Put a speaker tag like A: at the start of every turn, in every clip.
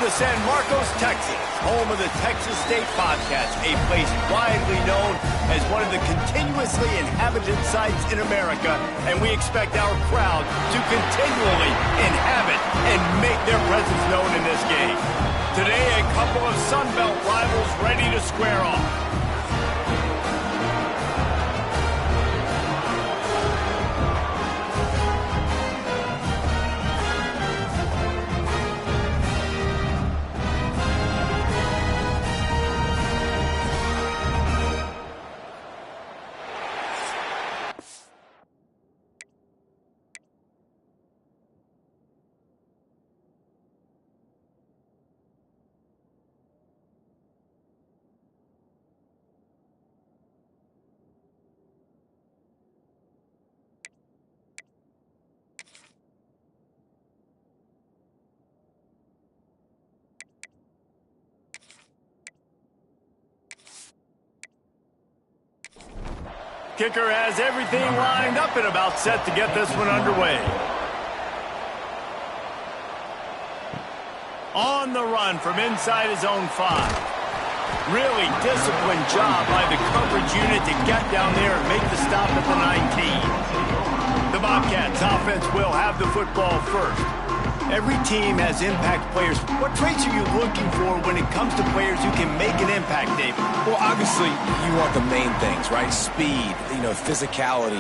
A: to San Marcos, Texas, home of the Texas State Bobcats, a place widely known as one of the continuously inhabited sites in America, and we expect our crowd to continually inhabit and make their presence known in this game. Today, a couple of Sun Belt rivals ready to square off. Kicker has everything lined up and about set to get this one underway. On the run from inside his own 5. Really disciplined job by the coverage unit to get down there and make the stop at the 19. The Bobcats offense will have the football first. Every team has impact players. What traits are you looking for when it comes to players who can make an impact, David?
B: Well, obviously, you want the main things, right? Speed, physicality,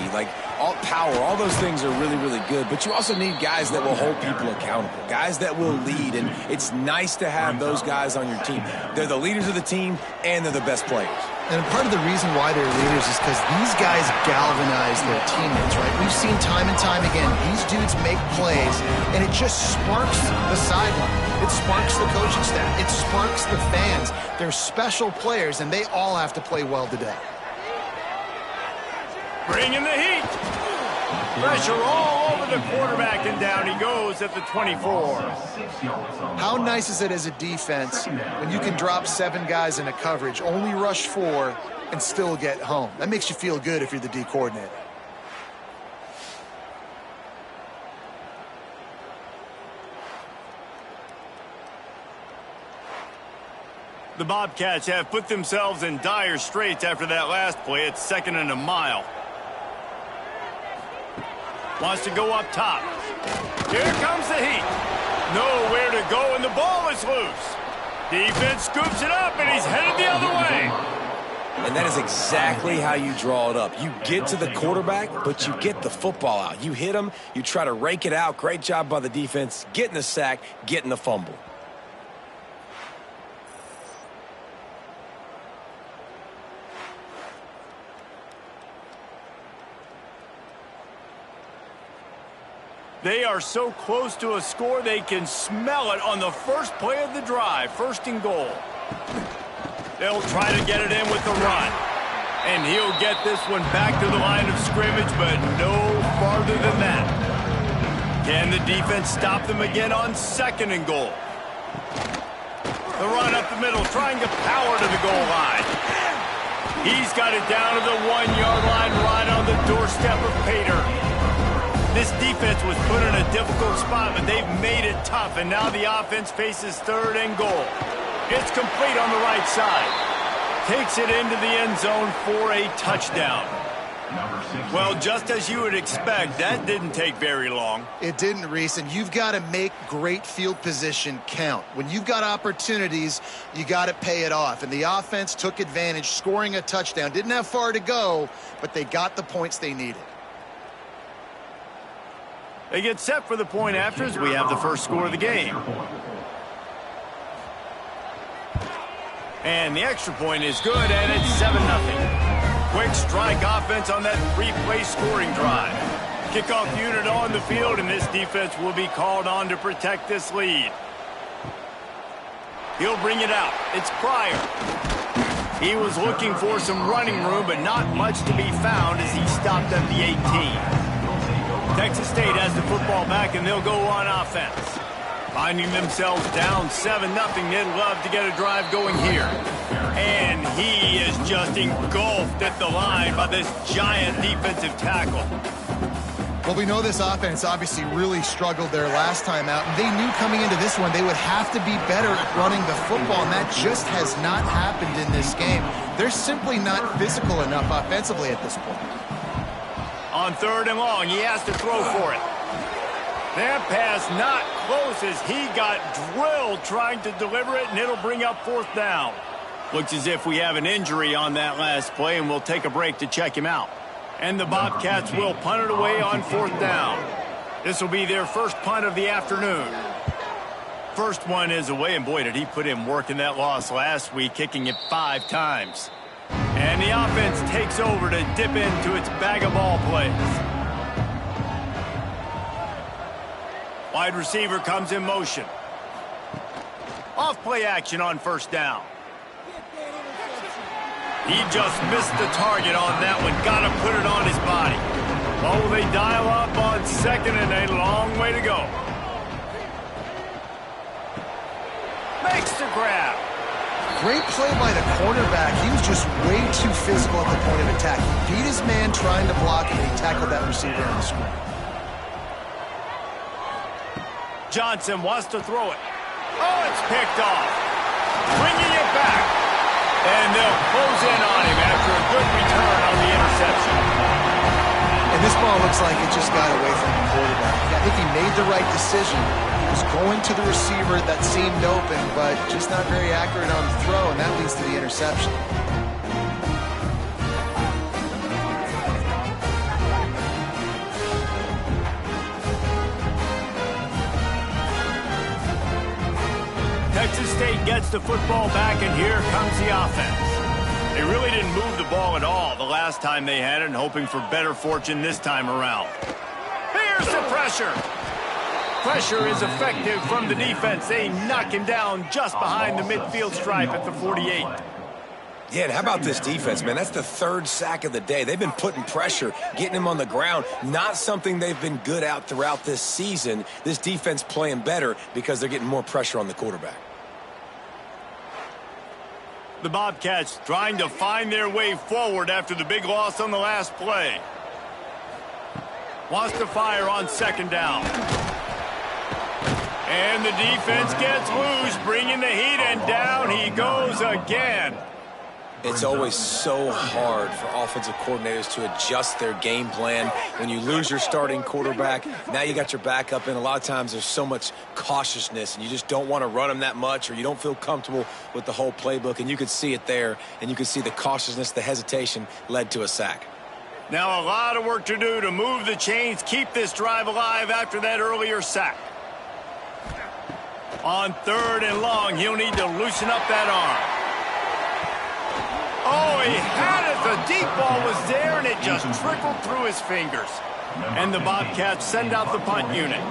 B: all power. All those things are really, really good. But you also need guys that will hold people accountable, guys that will lead. And it's nice to have those guys on your team. They're the leaders of the team, and they're the best players.
C: And part of the reason why they're leaders is because these guys galvanize their teammates, right? We've seen time and time again, these dudes make plays, and it just sparks the sideline. It sparks the coaching staff. It sparks the fans. They're special players, and they all have to play well today.
A: Bringing the heat. Pressure all over the quarterback, and down he goes at the 24.
C: How nice is it as a defense when you can drop 7 guys into coverage, only rush 4, and still get home? That makes you feel good if you're the D coordinator.
A: The Bobcats have put themselves in dire straits after that last play. It's 2nd and a mile. Wants to go up top. Here comes the heat. Nowhere to go, and the ball is loose. Defense scoops it up, and he's headed the other way.
B: And that is exactly how you draw it up. You get to the quarterback, but you get the football out. You hit him, you try to rake it out. Great job by the defense, getting the sack, getting the fumble.
A: They are so close to a score, they can smell it on the first play of the drive. 1st and goal. They'll try to get it in with the run. And he'll get this one back to the line of scrimmage, but no farther than that. Can the defense stop them again on 2nd and goal? The run up the middle, trying to power to the goal line. He's got it down to the 1-yard line, right on the doorstep of Pater. This defense was put in a difficult spot, but they've made it tough, and now the offense faces 3rd and goal. It's complete on the right side. Takes it into the end zone for a touchdown. Well, just as you would expect, that didn't take very long.
C: It didn't, Reese, and you've got to make great field position count. When you've got opportunities, you got to pay it off, and the offense took advantage, scoring a touchdown. Didn't have far to go, but they got the points they needed.
A: They get set for the point after as we have the first score of the game. And the extra point is good, and it's 7-0. Quick strike offense on that 3-play scoring drive. Kickoff unit on the field, and this defense will be called on to protect this lead. He'll bring it out. It's Pryor. He was looking for some running room, but not much to be found as he stopped at the 18. Texas State has the football back, and they'll go on offense. Finding themselves down 7-0, they'd love to get a drive going here. And he is just engulfed at the line by this giant defensive tackle.
C: Well, we know this offense obviously really struggled their last time out, and they knew coming into this one they would have to be better at running the football, and that just has not happened in this game. They're simply not physical enough offensively at this point.
A: On 3rd and long, he has to throw for it. That pass not close as he got drilled trying to deliver it, and it'll bring up 4th down. Looks as if we have an injury on that last play, and we'll take a break to check him out. And the Bobcats will punt it away on 4th down. This will be their first punt of the afternoon. First one is away, and boy, did he put in work in that loss last week, kicking it 5 times. And the offense takes over to dip into its bag of ball plays. Wide receiver comes in motion. Off play action on 1st down. He just missed the target on that one. Got to put it on his body. Oh, they dial up on 2nd and a long way to go. Makes the grab.
C: Great play by the cornerback. He was just way too physical at the point of attack. He beat his man trying to block him, and he tackled that receiver on the screen.
A: Johnson wants to throw it. Oh, it's picked off. Bringing it back. And they'll close in on him after a good return on the interception.
C: And this ball looks like it just got away from the quarterback. I think he made the right decision. He was going to the receiver that seemed open, but just not very accurate on the throw, and that leads to the interception.
A: Texas State gets the football back, and here comes the offense. They really didn't move the ball at all the last time they had it, and hoping for better fortune this time around. Here's the pressure. Pressure is effective from the defense. They knock him down just behind the midfield stripe at the 48.
B: Yeah, and how about this defense, man? That's the 3rd sack of the day. They've been putting pressure, getting him on the ground. Not something they've been good at throughout this season. This defense playing better because they're getting more pressure on the quarterback.
A: The Bobcats trying to find their way forward after the big loss on the last play. Wants to fire on 2nd down. And the defense gets loose, bringing the heat, and down he goes again.
B: It's always so hard for offensive coordinators to adjust their game plan. When you lose your starting quarterback, now you got your backup in. A lot of times there's so much cautiousness, and you just don't want to run them that much, or you don't feel comfortable with the whole playbook, and you could see it there, and you could see the cautiousness, the hesitation led to a sack.
A: Now a lot of work to do to move the chains, keep this drive alive after that earlier sack. On 3rd and long, he'll need to loosen up that arm. Oh, he had it. The deep ball was there, and it just trickled through his fingers. And the Bobcats send out the punt unit.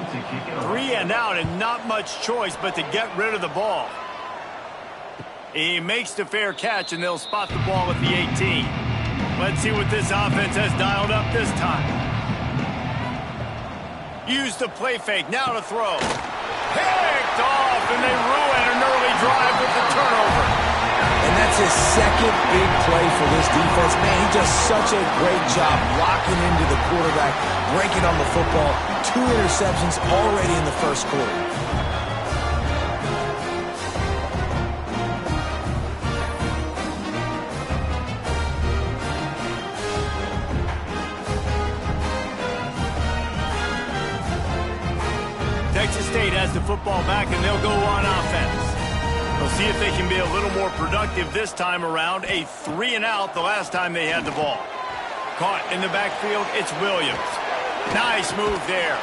A: 3 and out, and not much choice but to get rid of the ball. He makes the fair catch, and they'll spot the ball at the 18. Let's see what this offense has dialed up this time. Use the play fake, now to throw. Picked off, and they ruin an early drive with the turnover.
B: And that's his 2nd big play for this defense. Man, he does such a great job locking into the quarterback, breaking on the football. 2 interceptions already in the 1st quarter.
A: Texas State has the football back, and they'll go on offense. We'll see if they can be a little more productive this time around. A 3 and out the last time they had the ball. Caught in the backfield, it's Williams. Nice move there.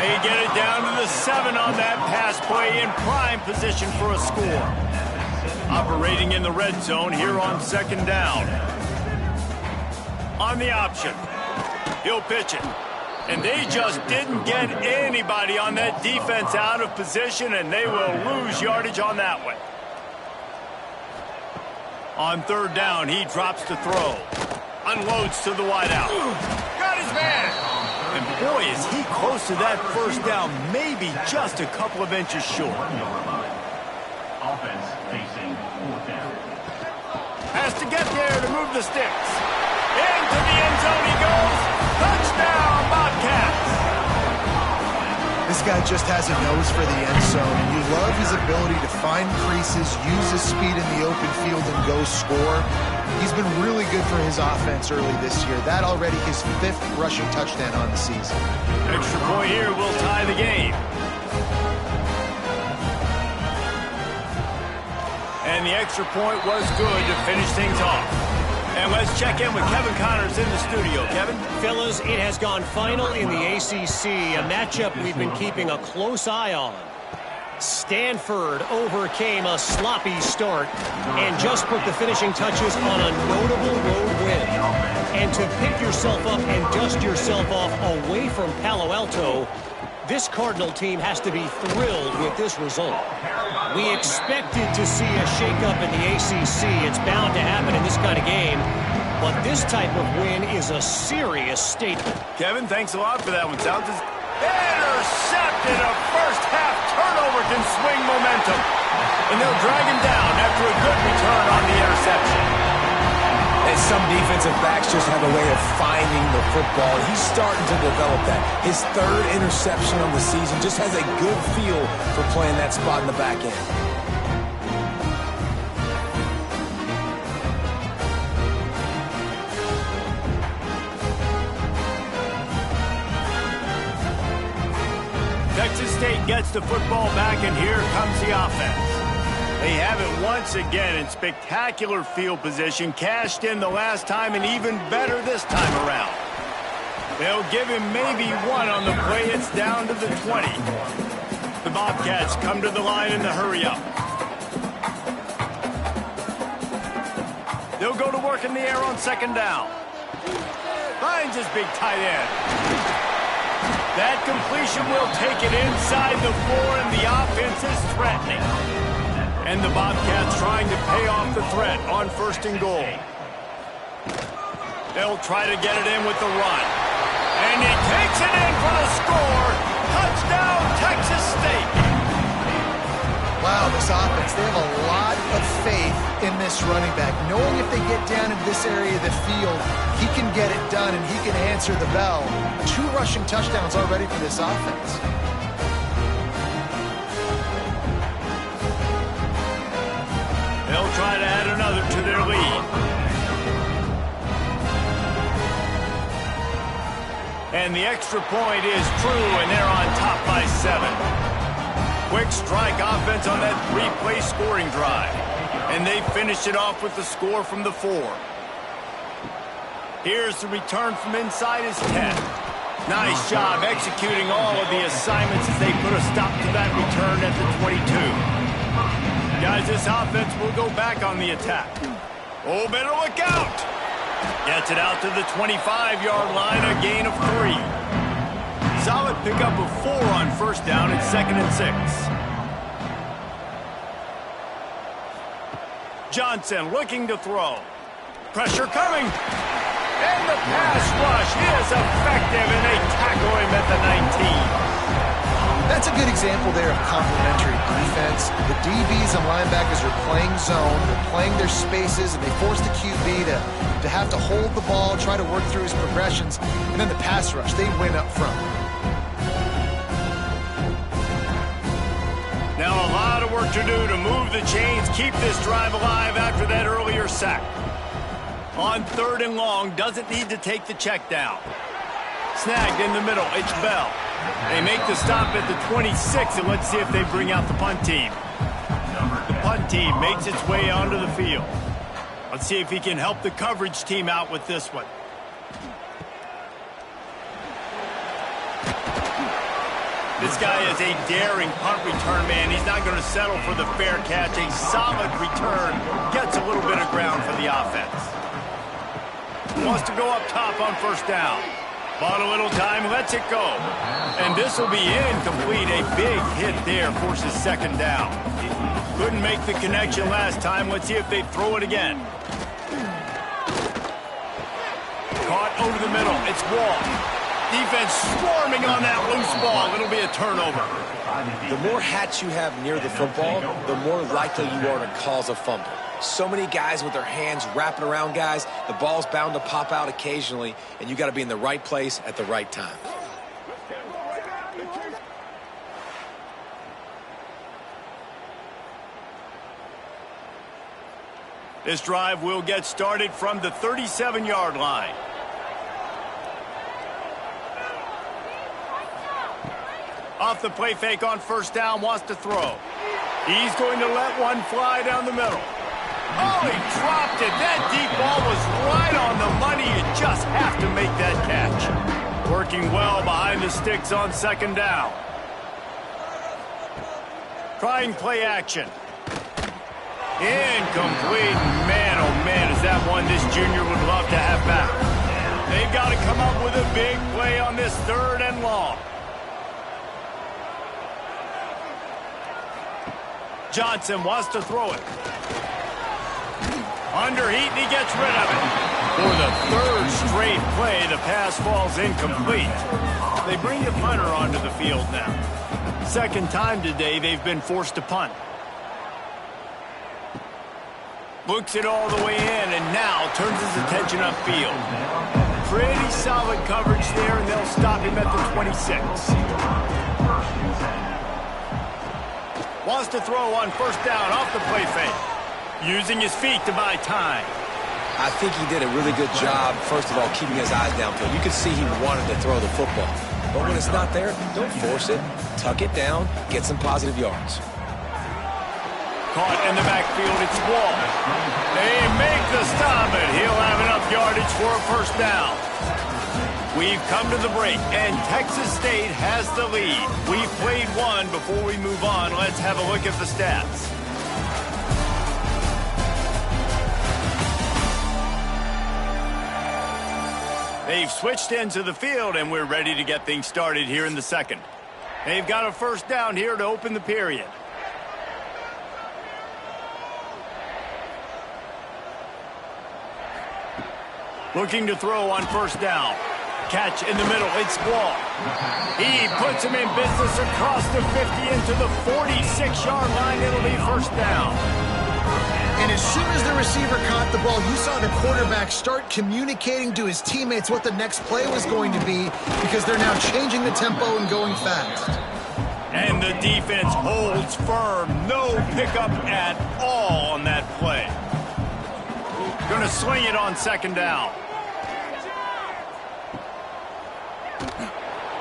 A: They get it down to the 7 on that pass play, in prime position for a score. Operating in the red zone here on 2nd down. On the option, he'll pitch it. And they just didn't get anybody on that defense out of position, and they will lose yardage on that one. On 3rd down, he drops to throw. Unloads to the wideout. Got his man. And boy, is he close to that 1st down, maybe just a couple of inches short.
D: Offense facing 4th down.
A: Has to get there to move the sticks. Into the end zone he goes. Touchdown, Bobcats.
C: This guy just has a nose for the end zone, and you love his ability to find creases, use his speed in the open field, and go score. He's been really good for his offense early this year. That already his 5th rushing touchdown on the season.
A: Extra point here will tie the game. And the extra point was good to finish things off. And let's check in with Kevin Connors in the studio. Kevin?
D: Fellas, it has gone final in the ACC, a matchup we've been keeping a close eye on. Stanford overcame a sloppy start and just put the finishing touches on a notable road win. And to pick yourself up and dust yourself off away from Palo Alto, this Cardinal team has to be thrilled with this result. We expected to see a shakeup in the ACC. It's bound to happen in this kind of game. But this type of win is a serious statement.
A: Kevin, thanks a lot for that one. Sounds as intercepted. A first-half turnover can swing momentum. And they'll drag him down after a good return on the interception.
B: And some defensive backs just have a way of finding the football. He's starting to develop that. His 3rd interception of the season, just has a good feel for playing that spot in the back end.
A: Texas State gets the football back, and here comes the offense. They have it once again in spectacular field position, cashed in the last time, and even better this time around. They'll give him maybe one on the play. It's down to the 20. The Bobcats come to the line in the hurry-up. They'll go to work in the air on 2nd down. Finds his big tight end. That completion will take it inside the 4, and the offense is threatening. And the Bobcats trying to pay off the threat on 1st and goal. They'll try to get it in with the run. And he takes it in for the score. Touchdown, Texas State.
C: Wow, this offense, they have a lot of faith in this running back. Knowing if they get down into this area of the field, he can get it done and he can answer the bell. 2 rushing touchdowns already for this offense.
A: They'll try to add another to their lead. And the extra point is true, and they're on top by 7. Quick strike offense on that 3-play scoring drive. And they finish it off with the score from the 4. Here's the return from inside his 10. Nice job executing all of the assignments as they put a stop to that return at the 22. Guys, this offense will go back on the attack. Oh, better look out. Gets it out to the 25-yard line, a gain of 3. Solid pickup of 4 on 1st down at 2nd and 6. Johnson looking to throw. Pressure coming. And the pass rush is effective, and they tackle him at the 19.
C: That's a good example there of complementary defense. The DBs and linebackers are playing zone, they're playing their spaces, and they force the QB to have to hold the ball, try to work through his progressions, and then the pass rush, they win up front.
A: Now a lot of work to do to move the chains, keep this drive alive after that earlier sack. On 3rd and long, doesn't need to take the check down. Snagged in the middle, it's Bell. They make the stop at the 26, and let's see if they bring out the punt team. The punt team makes its way onto the field. Let's see if he can help the coverage team out with this one. This guy is a daring punt return man. He's not going to settle for the fair catch. A solid return gets a little bit of ground for the offense. Wants to go up top on 1st down. Bought a little time, lets it go. And this will be incomplete. A big hit there forces 2nd down. Couldn't make the connection last time. Let's see if they throw it again. Caught over the middle. It's Wall. Defense swarming on that loose ball. It'll be a turnover.
B: The more hats you have near the football, the more likely you are to cause a fumble. So many guys with their hands wrapping around guys. The ball's bound to pop out occasionally, and you got to be in the right place at the right time.
A: This drive will get started from the 37-yard line. Off the play fake on first down, wants to throw. He's going to let one fly down the middle. Oh, he dropped it. That deep ball was right on the money. You just have to make that catch. Working well behind the sticks on second down. Trying play action. Incomplete. Man, oh man, is that one this junior would love to have back. They've got to come up with a big play on this 3rd and long. Johnson wants to throw it. Under heat, and he gets rid of it. For the 3rd straight play, the pass falls incomplete. They bring the punter onto the field now. 2nd time today they've been forced to punt. Looks it all the way in, and now turns his attention upfield. Pretty solid coverage there, and they'll stop him at the 26. Wants to throw on first down off the play fake. Using his feet to buy time.
B: I think he did a really good job, first of all, keeping his eyes downfield. You could see he wanted to throw the football. But when it's not there, don't force it. Tuck it down, get some positive yards.
A: Caught in the backfield, it's Wall. They make the stop, and he'll have enough yardage for a first down. We've come to the break, and Texas State has the lead. We've played one. Before we move on, let's have a look at the stats. They've switched into the field, and we're ready to get things started here in the 2nd. They've got a first down here to open the period. Looking to throw on first down. Catch in the middle, it's Wall. He puts him in business across the 50 into the 46-yard line. It'll be first down.
C: And as soon as the receiver caught the ball, you saw the quarterback start communicating to his teammates what the next play was going to be, because they're now changing the tempo and going fast.
A: And the defense holds firm. No pickup at all on that play. Going to swing it on second down.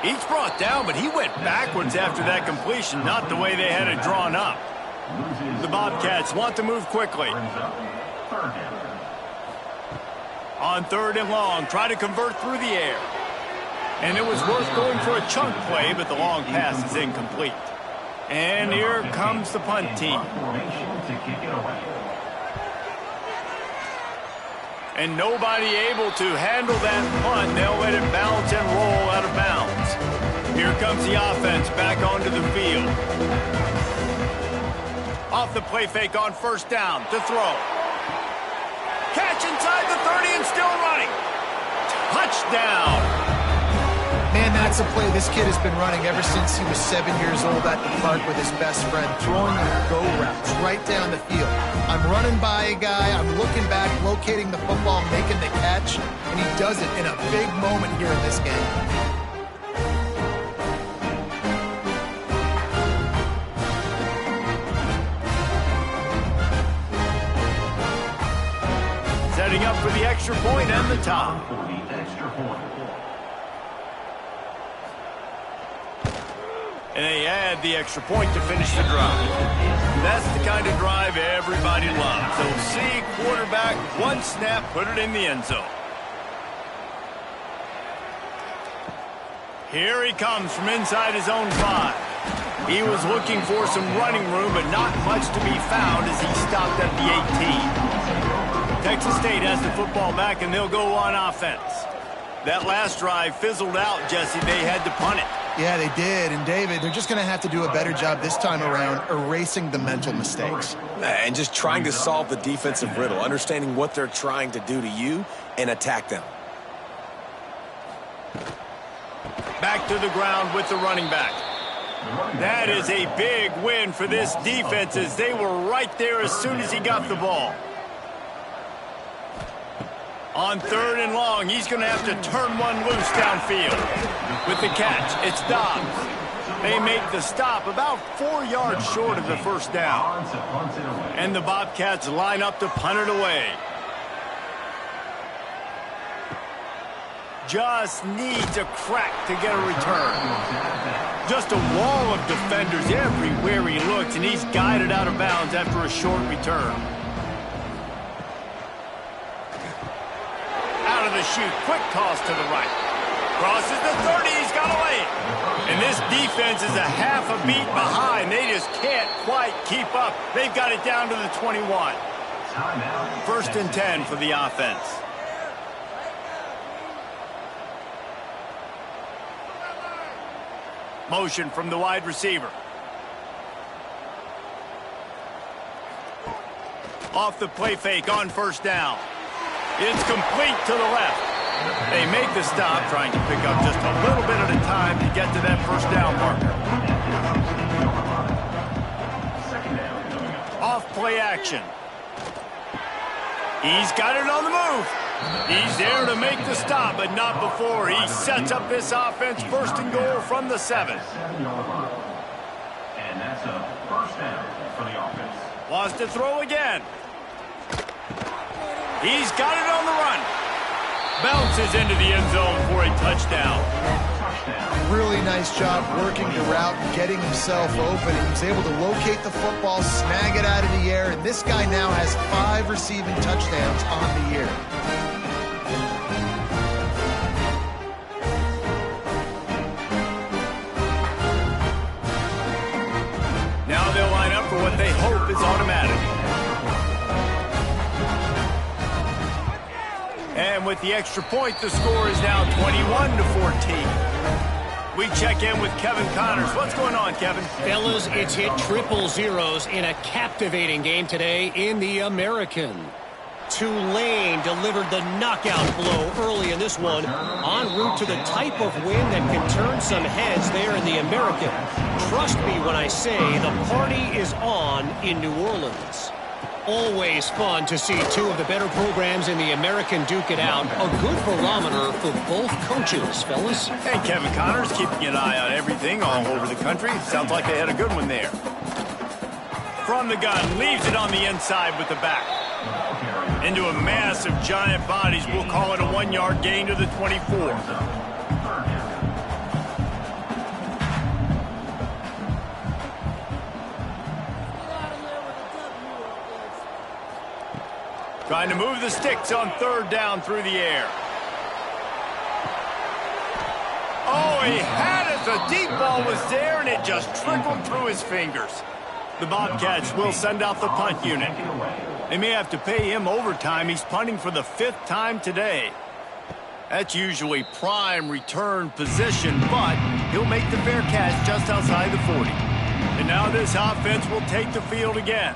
A: He's brought down, but he went backwards after that completion, not the way they had it drawn up. The Bobcats want to move quickly. On 3rd and long, try to convert through the air. And it was worth going for a chunk play, but the long pass is incomplete. And here comes the punt team. And nobody able to handle that punt. They'll let it bounce and roll out of bounds. Here comes the offense back onto the field. Off the play fake on first down to throw. Catch inside the 30 and still running. Touchdown.
C: Man, that's a play this kid has been running ever since he was 7 years old at the park with his best friend, throwing the go routes right down the field. I'm running by a guy, I'm looking back, locating the football, making the catch, and he does it in a big moment here in this game.
A: Setting up for the extra point and the tie. And they add the extra point to finish the drive. That's the kind of drive everybody loves. They'll see quarterback, one snap, put it in the end zone. Here he comes from inside his own 5. He was looking for some running room, but not much to be found as he stopped at the 18. Texas State has the football back, and they'll go on offense. That last drive fizzled out, Jesse. They had to punt it.
C: Yeah, they did. And, David, they're just going to have to do a better job this time around erasing the mental mistakes.
B: And just trying to solve the defensive riddle, understanding what they're trying to do to you and attack them.
A: Back to the ground with the running back. That is a big win for this defense as they were right there as soon as he got the ball. On 3rd and long, he's going to have to turn one loose downfield. With the catch, it's Dobbs. They make the stop about 4 yards short of the first down. And the Bobcats line up to punt it away. Just needs a crack to get a return. Just a wall of defenders everywhere he looks, and he's guided out of bounds after a short return. Out of the chute, quick toss to the right. Crosses the 30, he's got to lay it. And this defense is a half a beat behind. They just can't quite keep up. They've got it down to the 21. 1st and 10 for the offense. Motion from the wide receiver. Off the play fake on 1st down. It's complete to the left. They make the stop, trying to pick up just a little bit at a time to get to that 1st down marker. Off play action. He's got it on the move. He's there to make the stop, but not before. He sets up this offense 1st and goal from the 7.
E: And that's a 1st down for the offense.
A: Wants to throw again. He's got it on the run. Bounces into the end zone for a touchdown.
C: Really nice job working the route and getting himself open. He was able to locate the football, snag it out of the air, and this guy now has 5 receiving touchdowns on the year.
A: Now they'll line up for what they hope is automatic. And with the extra point, the score is now 21-14. We check in with Kevin Connors. What's going on, Kevin?
D: Fellas, it's hit triple zeros in a captivating game today in the American. Tulane delivered the knockout blow early in this one, en route to the type of win that can turn some heads there in the American. Trust me when I say the party is on in New Orleans. Always fun to see 2 of the better programs in the American duke it out. A good barometer for both coaches, fellas.
A: Hey, Kevin Connors, keeping an eye on everything all over the country. Sounds like they had a good one there. From the gun, leaves it on the inside with the back. Into a mass of giant bodies. We'll call it a 1-yard gain to the 24. Trying to move the sticks on 3rd down through the air. Oh, he had it. The deep ball was there, and it just trickled through his fingers. The Bobcats will send out the punt unit. They may have to pay him overtime. He's punting for the 5th time today. That's usually prime return position, but he'll make the fair catch just outside the 40. And now this offense will take the field again.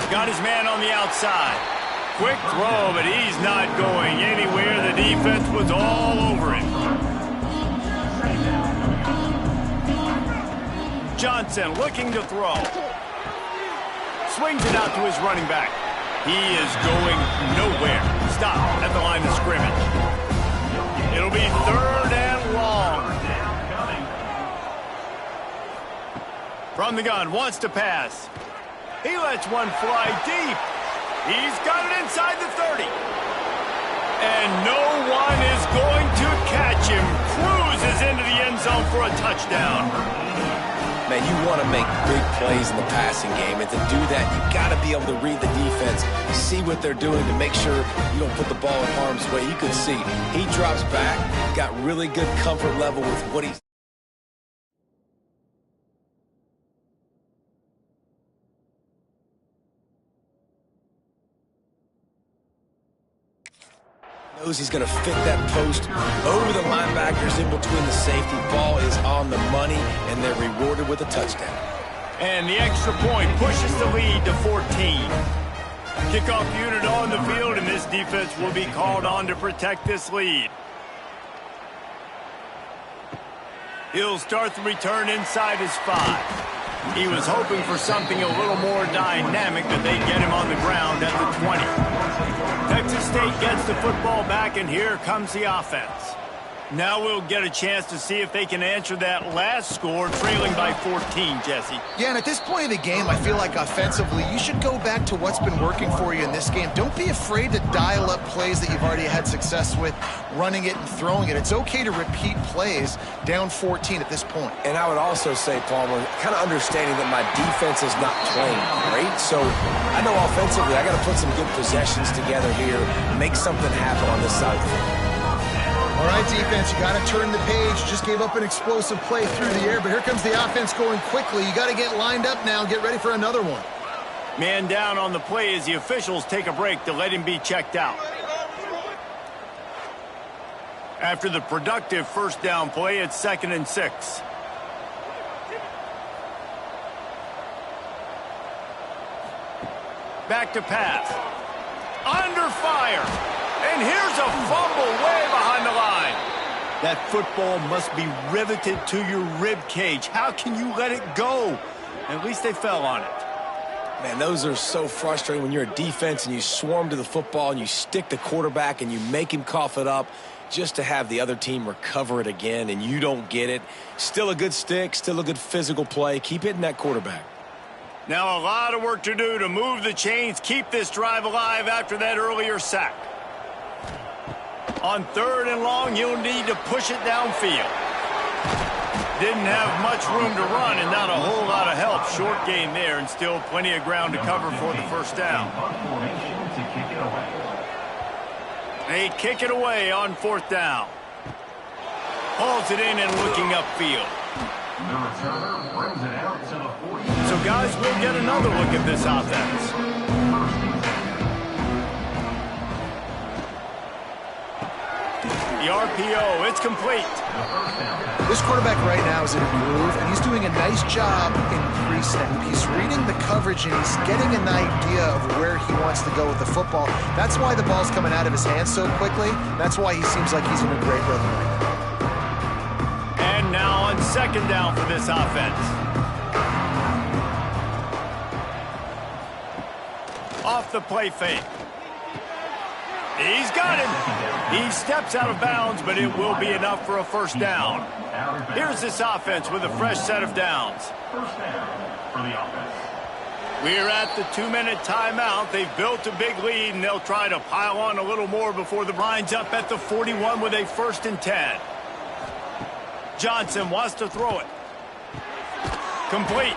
A: Got his man on the outside. Quick throw, but he's not going anywhere. The defense was all over him. Johnson looking to throw. Swings it out to his running back. He is going nowhere. Stop at the line of scrimmage. It'll be 3rd and long. From the gun, wants to pass. He lets one fly deep. He's got it inside the 30. And no one is going to catch him. Cruises into the end zone for a touchdown.
B: Man, you want to make big plays in the passing game, and to do that, you got to be able to read the defense, see what they're doing to make sure you don't put the ball in harm's way. You can see he drops back, got really good comfort level with what he's knows he's going to fit that post over the linebackers in between the safety. Ball is on the money, and they're rewarded with a touchdown.
A: And the extra point pushes the lead to 14. Kickoff unit on the field, and this defense will be called on to protect this lead. He'll start the return inside his 5. He was hoping for something a little more dynamic, but they get him on the ground at the 20. Texas State gets the football back, and here comes the offense. Now we'll get a chance to see if they can answer that last score, trailing by 14, Jesse.
C: Yeah, and at this point of the game, I feel like offensively, you should go back to what's been working for you in this game. Don't be afraid to dial up plays that you've already had success with, running it and throwing it. It's okay to repeat plays down 14 at this point.
B: And I would also say, Palmer, kind of understanding that my defense is not playing great. So I know offensively I got to put some good possessions together here, make something happen on this side of the field.
C: All right, defense, you got to turn the page. Just gave up an explosive play through the air, but here comes the offense going quickly. You got to get lined up now and get ready for another one.
A: Man down on the play as the officials take a break to let him be checked out. After the productive first down play, it's 2nd and 6. Back to pass. Under fire. And here's a fumble way behind the line. That football must be riveted to your rib cage. How can you let it go? At least they fell on it.
B: Man, those are so frustrating when you're a defense and you swarm to the football and you stick the quarterback and you make him cough it up just to have the other team recover it again and you don't get it. Still a good stick, still a good physical play. Keep hitting that quarterback.
A: Now a lot of work to do to move the chains, keep this drive alive after that earlier sack. On 3rd and long, you'll need to push it downfield. Didn't have much room to run and not a whole lot of help. Short gain there and still plenty of ground to cover for the first down. They kick it away on 4th down. Hauls it in and looking upfield. So guys, we'll get another look at this offense. The RPO, it's complete.
C: This quarterback right now is in a groove, and he's doing a nice job in pre-snap. He's reading the coverage, and he's getting an idea of where he wants to go with the football. That's why the ball's coming out of his hands so quickly. That's why he seems like he's in a great rhythm right now.
A: And now on 2nd down for this offense. Off the play fake. He's got him. He steps out of bounds, but it will be enough for a first down. Here's this offense with a fresh set of downs.
E: First down for the offense.
A: We're at the 2-minute timeout. They've built a big lead, and they'll try to pile on a little more before the line's up at the 41 with a 1st and 10. Johnson wants to throw it. Complete.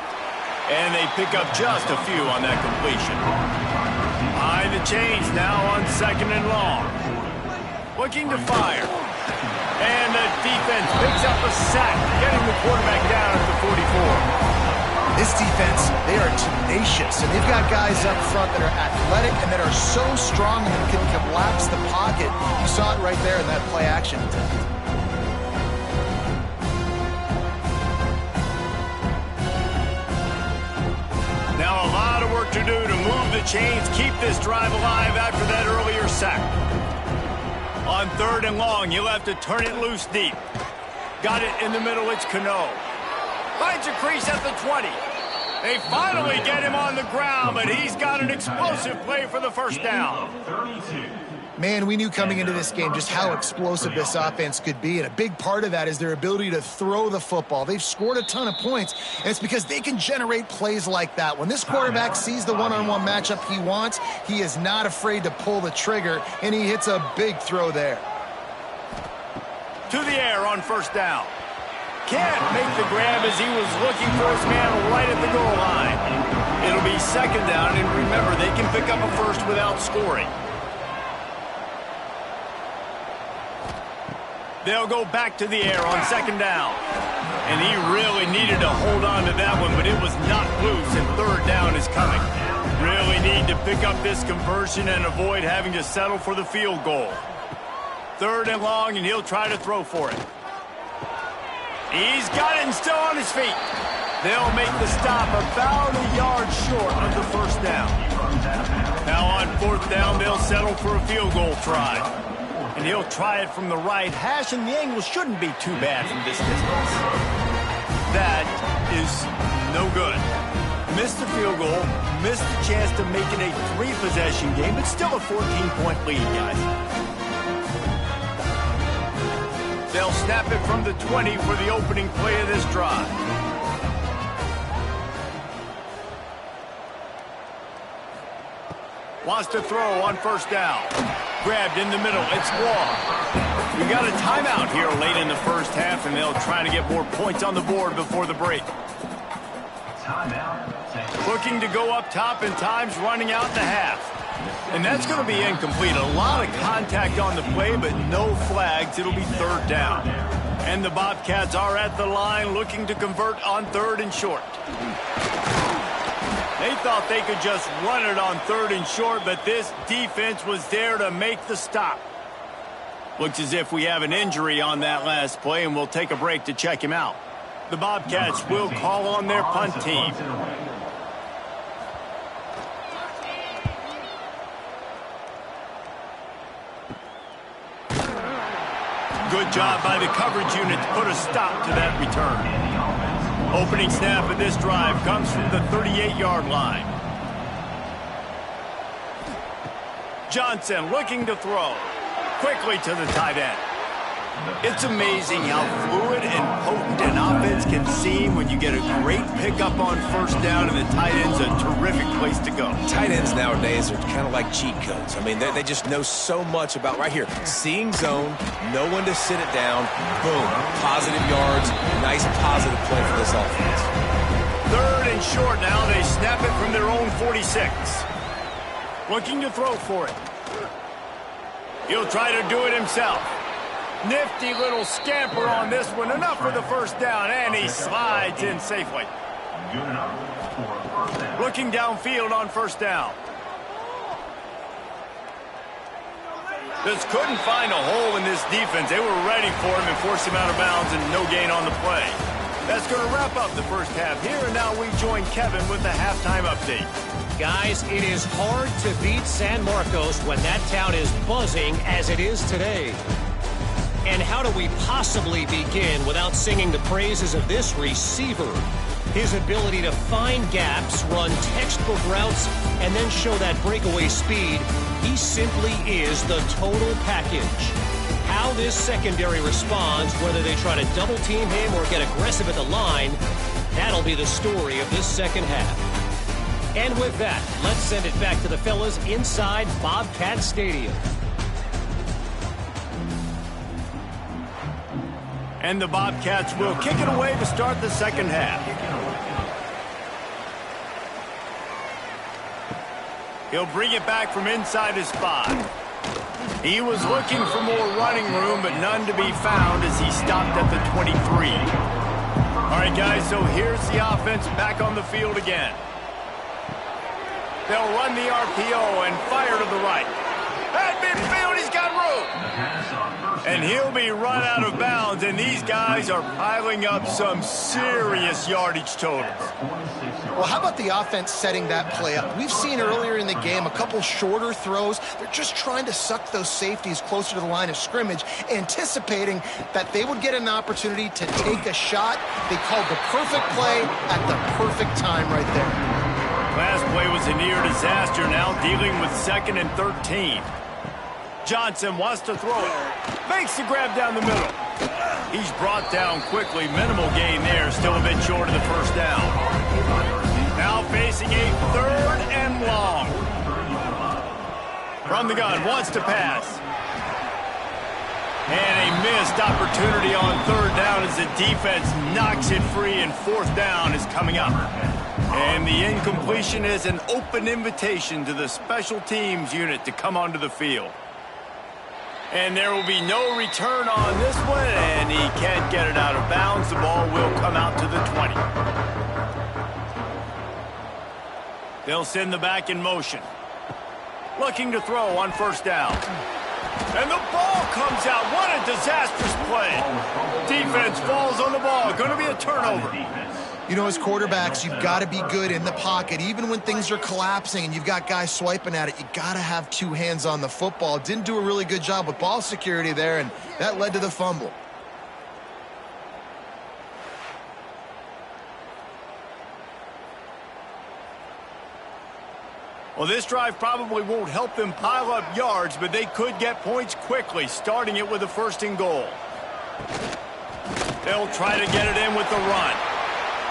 A: And they pick up just a few on that completion. Behind the chains now on 2nd and long. Looking to fire. And the defense picks up a sack, getting the quarterback down at the 44.
C: This defense, they are tenacious, and they've got guys up front that are athletic and that are so strong and can collapse the pocket. You saw it right there in that play action.
A: Now a lot of work to do to move the chains, keep this drive alive after that earlier sack. On 3rd and long, you'll have to turn it loose deep. Got it in the middle, it's Cano. Finds a crease at the 20. They finally get him on the ground, but he's got an explosive play for the first down.
C: Man, we knew coming into this game just how explosive this offense could be, and a big part of that is their ability to throw the football. They've scored a ton of points, and it's because they can generate plays like that. When this quarterback sees the one-on-one matchup he wants, he is not afraid to pull the trigger, and he hits a big throw there.
A: To the air on 1st down. Can't make the grab as he was looking for his man right at the goal line. It'll be 2nd down, and remember, they can pick up a first without scoring. They'll go back to the air on 2nd down. And he really needed to hold on to that one, but it was not loose, and 3rd down is coming. Really need to pick up this conversion and avoid having to settle for the field goal. 3rd and long, and he'll try to throw for it. He's got it and still on his feet. They'll make the stop about a yard short of the first down. Now on 4th down, they'll settle for a field goal try. And he'll try it from the right hash, and the angle shouldn't be too bad from this distance. That is no good. Missed the field goal, missed the chance to make it a 3-possession game, but still a 14-point lead, guys. They'll snap it from the 20 for the opening play of this drive. Wants to throw on first down. Grabbed in the middle. It's Waugh. We got a timeout here late in the first half, and they'll try to get more points on the board before the break. Looking to go up top, and time's running out in the half. And that's going to be incomplete. A lot of contact on the play, but no flags. It'll be third down. And the Bobcats are at the line looking to convert on third and short. They thought they could just run it on third and short, but this defense was there to make the stop. Looks as if we have an injury on that last play, and we'll take a break to check him out. The Bobcats will call on their punt team. Good job by the coverage unit to put a stop to that return. Opening snap of this drive comes from the 38-yard line. Johnson looking to throw. Quickly to the tight end. It's amazing how fluid and potent an offense can seem when you get a great pickup on first down, and the tight end's a terrific place to go.
B: Tight ends nowadays are kind of like cheat codes. I mean, they just know so much about right here. Seeing zone, know when to sit it down, boom, positive yards, nice positive play for this offense.
A: Third and short now. They snap it from their own 46. Looking to throw for it. He'll try to do it himself. Nifty little scamper on this one. Enough for the first down, and he slides in safely. Looking downfield on first down. Just couldn't find a hole in this defense. They were ready for him and forced him out of bounds, and no gain on the play. That's going to wrap up the first half here, and now we join Kevin with the halftime update.
D: Guys, it is hard to beat San Marcos when that town is buzzing as it is today. And how do we possibly begin without singing the praises of this receiver? His ability to find gaps, run textbook routes, and then show that breakaway speed. He simply is the total package. How this secondary responds, whether they try to double team him or get aggressive at the line, that'll be the story of this second half. And with that, let's send it back to the fellas inside Bobcat Stadium.
A: And the Bobcats will kick it away to start the second half. He'll bring it back from inside his 5. He was looking for more running room, but none to be found as he stopped at the 23. All right, guys, so here's the offense back on the field again. They'll run the RPO and fire to the right. At midfield, he's got room. And he'll be run out of bounds, and these guys are piling up some serious yardage totals.
C: Well, how about the offense setting that play up? We've seen earlier in the game a couple shorter throws. They're just trying to suck those safeties closer to the line of scrimmage, anticipating that they would get an opportunity to take a shot. They called the perfect play at the perfect time right there.
A: Last play was a near disaster, now dealing with 2nd and 13. Johnson wants to throw it. Makes the grab down the middle. He's brought down quickly. Minimal gain there. Still a bit short of the first down. Now facing a 3rd and long. From the gun, wants to pass. And a missed opportunity on 3rd down as the defense knocks it free, and 4th down is coming up. And the incompletion is an open invitation to the special teams unit to come onto the field. And there will be no return on this one, and he can't get it out of bounds. The ball will come out to the 20. They'll send the back in motion. Looking to throw on first down. And the ball comes out. What a disastrous play. Defense falls on the ball. Going to be a turnover.
C: You know, as quarterbacks, you've got to be good in the pocket. Even when things are collapsing and you've got guys swiping at it, you got to have 2 hands on the football. Didn't do a really good job with ball security there, and that led to the fumble.
A: Well, this drive probably won't help them pile up yards, but they could get points quickly, starting it with a 1st and goal. They'll try to get it in with the run.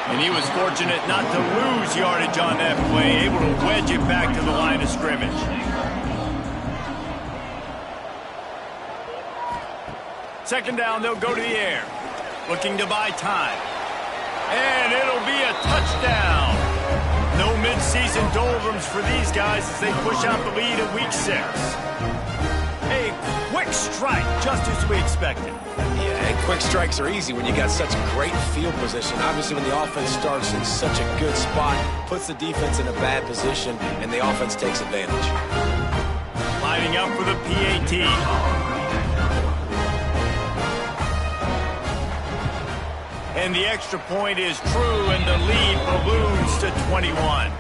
A: And he was fortunate not to lose yardage on that play, able to wedge it back to the line of scrimmage. Second down, they'll go to the air, looking to buy time. And it'll be a touchdown. No mid-season doldrums for these guys as they push out the lead in Week 6. A quick strike, just as we expected.
B: Yeah, and quick strikes are easy when you got such great field position. Obviously, when the offense starts in such a good spot, puts the defense in a bad position, and the offense takes advantage.
A: Lining up for the PAT. And the extra point is true, and the lead balloons to 21.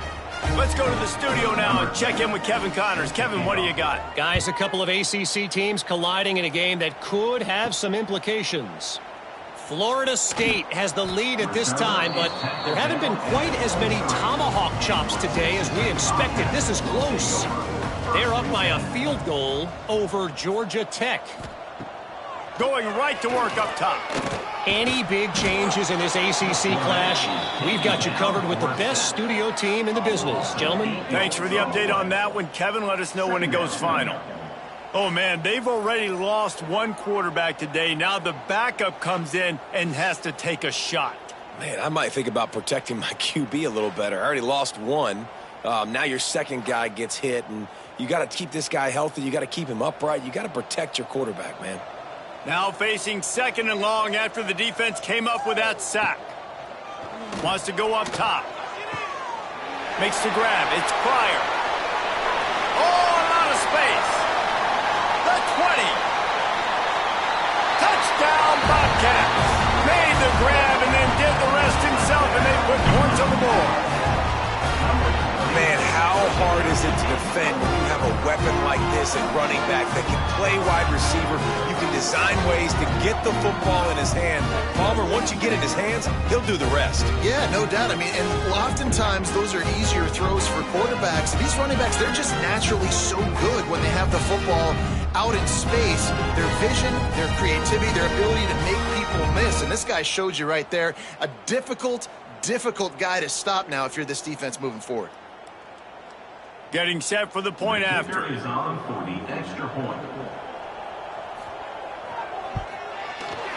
A: Let's go to the studio now and check in with Kevin Connors. Kevin, what do you got?
D: Guys, a couple of ACC teams colliding in a game that could have some implications. Florida State has the lead at this time, but there haven't been quite as many tomahawk chops today as we expected. This is close. They're up by a field goal over Georgia Tech.
A: Going right to work up top.
D: Any big changes in this ACC clash, we've got you covered with the best studio team in the business. Gentlemen.
A: Thanks for the update on that one. Kevin, let us know when it goes final. Oh, man, they've already lost one quarterback today. Now the backup comes in and has to take a shot.
B: Man, I might think about protecting my QB a little better. I already lost one. Now your second guy gets hit, and you got to keep this guy healthy. You got to keep him upright. You got to protect your quarterback, man.
A: Now facing 2nd and long after the defense came up with that sack. Wants to go up top. Makes the grab. It's Pryor. Oh, a lot of space. The 20. Touchdown, Bobcats. Made the grab and then did the rest himself, and they put points on the board.
B: Man, how hard is it to defend when you have a weapon like this at running back that can play wide receiver? You can design ways to get the football in his hand. Palmer, once you get it in his hands, he'll do the rest.
C: Yeah, no doubt. I mean, and oftentimes those are easier throws for quarterbacks. These running backs, they're just naturally so good when they have the football out in space. Their vision, their creativity, their ability to make people miss. And this guy showed you right there, a difficult guy to stop now if you're this defense moving forward.
A: Getting set for the point after.
E: Is on for the extra point.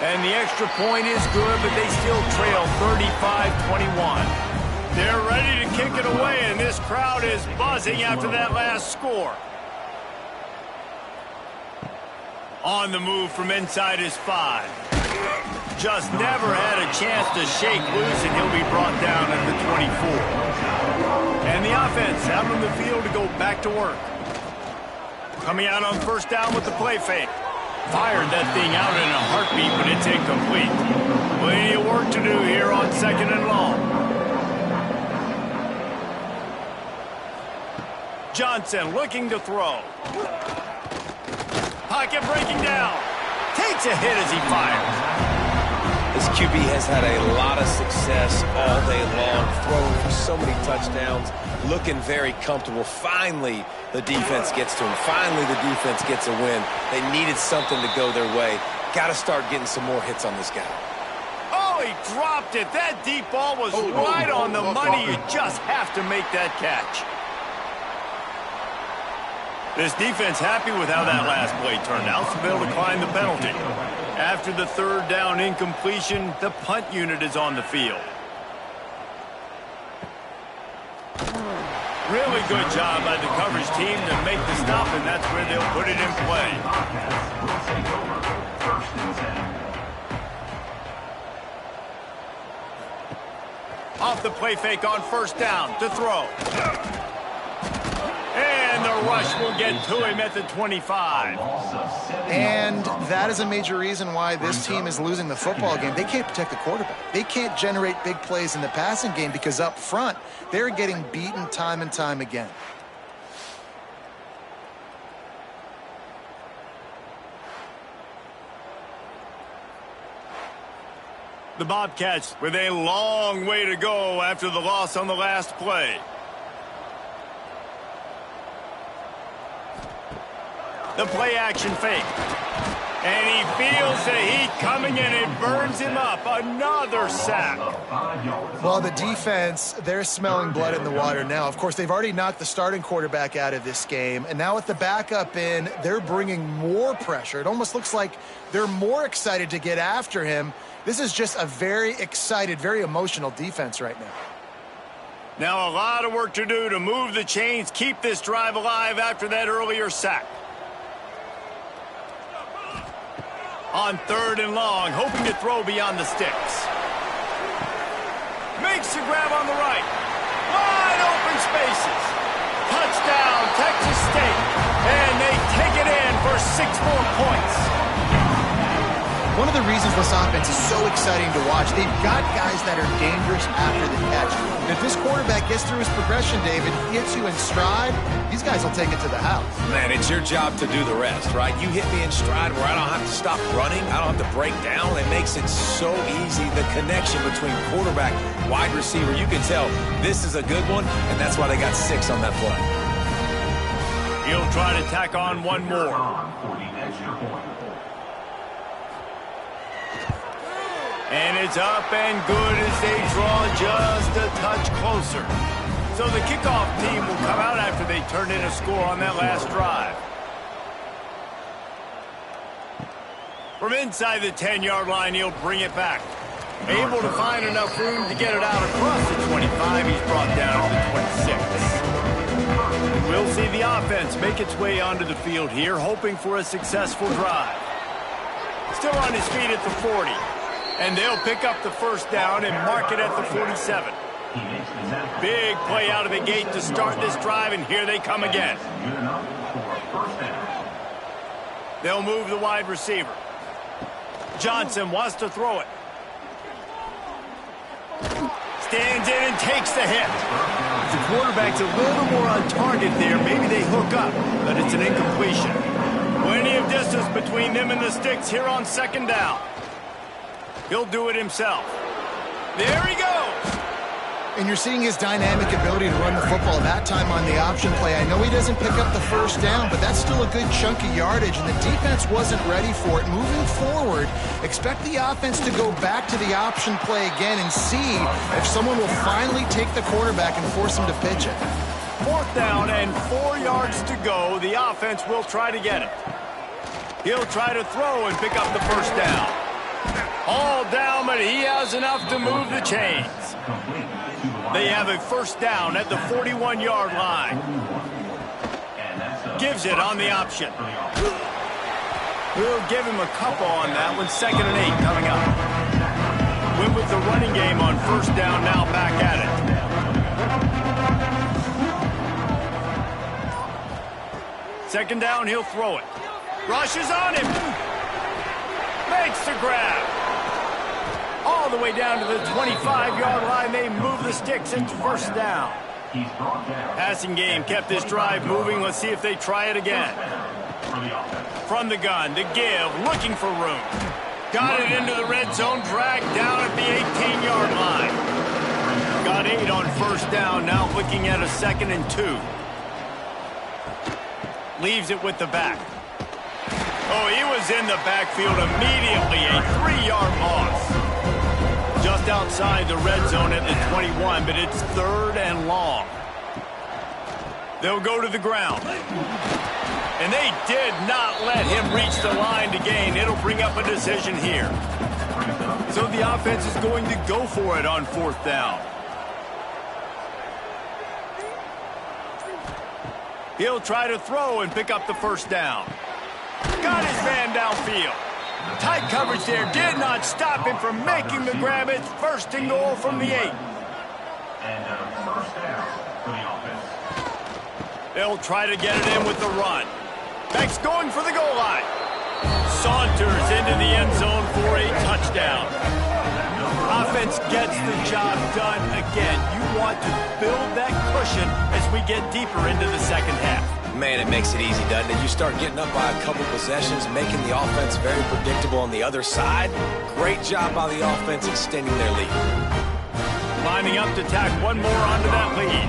A: And the extra point is good, but they still trail 35-21. They're ready to kick it away, and this crowd is buzzing after that last score. On the move from inside his 5. Just never had a chance to shake loose, and he'll be brought down at the 24. And the offense out on the field to go back to work. Coming out on 1st down with the play fake. Fired that thing out in a heartbeat, but it's incomplete. Plenty of work to do here on 2nd and long. Johnson looking to throw. Pocket breaking down. Takes a hit as he fires.
B: This QB has had a lot of success all day long, throwing for so many touchdowns, looking very comfortable. Finally, the defense gets to him. Finally, the defense gets a win. They needed something to go their way. Got to start getting some more hits on this guy.
A: Oh, he dropped it. That deep ball was right on the money. You just have to make that catch. This defense happy with how that last play turned out, so they'll decline the penalty. After the 3rd down incompletion, the punt unit is on the field. Really good job by the coverage team to make the stop, and that's where they'll put it in play. Off the play fake on 1st down to throw. And the rush will get to him at the 25.
C: And that is a major reason why this team is losing the football game. They can't protect the quarterback. They can't generate big plays in the passing game because up front, they're getting beaten time and time again.
A: The Bobcats with a long way to go after the loss on the last play. The play action fake. And he feels the heat coming in. It burns him up. Another sack.
C: Well, the defense, they're smelling blood in the water now. Of course, they've already knocked the starting quarterback out of this game. And now with the backup in, they're bringing more pressure. It almost looks like they're more excited to get after him. This is just a very excited, very emotional defense right now.
A: Now a lot of work to do to move the chains, keep this drive alive after that earlier sack. On 3rd and long, hoping to throw beyond the sticks. Makes the grab on the right. Wide open spaces. Touchdown, Texas State. And they take it in for 6 more points.
C: One of the reasons this offense is so exciting to watch, they've got guys that are dangerous after the catch. If this quarterback gets through his progression, David, he hits you in stride, these guys will take it to the house.
B: Man, it's your job to do the rest, right? You hit me in stride where I don't have to stop running. I don't have to break down. It makes it so easy. The connection between quarterback, wide receiver, you can tell this is a good one, and that's why they got 6 on that play.
A: He'll try to tack on one more.
E: For the extra point.
A: And it's up and good as they draw just a touch closer. So the kickoff team will come out after they turn in a score on that last drive. From inside the 10-yard line, he'll bring it back. Able to find enough room to get it out across the 25. He's brought down to the 26. We'll see the offense make its way onto the field here, hoping for a successful drive. Still on his feet at the 40. And they'll pick up the first down and mark it at the 47. Big play out of the gate to start this drive, and here they come again. They'll move the wide receiver. Johnson wants to throw it. Stands in and takes the hit. The quarterback's a little more on target there. Maybe they hook up, but it's an incompletion. Plenty of distance between them and the sticks here on 2nd down. He'll do it himself. There he goes.
C: And you're seeing his dynamic ability to run the football that time on the option play. I know he doesn't pick up the first down, but that's still a good chunk of yardage, and the defense wasn't ready for it. Moving forward, expect the offense to go back to the option play again and see if someone will finally take the quarterback and force him to pitch it.
A: 4th down and 4 yards to go. The offense will try to get it. He'll try to throw and pick up the first down. All down, but he has enough to move the chains. They have a first down at the 41-yard line. Gives it on the option. We'll give him a couple on that one. 2nd and 8 coming up. Went with the running game on first down, now back at it. 2nd down, he'll throw it. Rushes on him. Makes the grab. All the way down to the 25-yard line. They move the sticks into first down. Passing game kept this drive moving. Let's see if they try it again. From the gun, the give, looking for room. Got it into the red zone, dragged down at the 18-yard line. Got 8 on first down, now looking at a 2nd and 2. Leaves it with the back. Oh, he was in the backfield immediately, a 3-yard loss. Just outside the red zone at the 21, but it's 3rd and long. They'll go to the ground. And they did not let him reach the line to gain. It'll bring up a decision here. So the offense is going to go for it on 4th down. He'll try to throw and pick up the first down. Got his man downfield. Tight coverage there did not stop him from making the grab. It's 1st and goal from the 8.
E: And first down for the offense.
A: They'll try to get it in with the run. Beck's going for the goal line. Saunters into the end zone for a touchdown. Offense gets the job done again. You want to build that cushion as we get deeper into the 2nd half.
B: Man, it makes it easy, doesn't it? You start getting up by a couple possessions, making the offense very predictable on the other side. Great job by the offense extending their lead.
A: Lining up to tack one more onto that lead.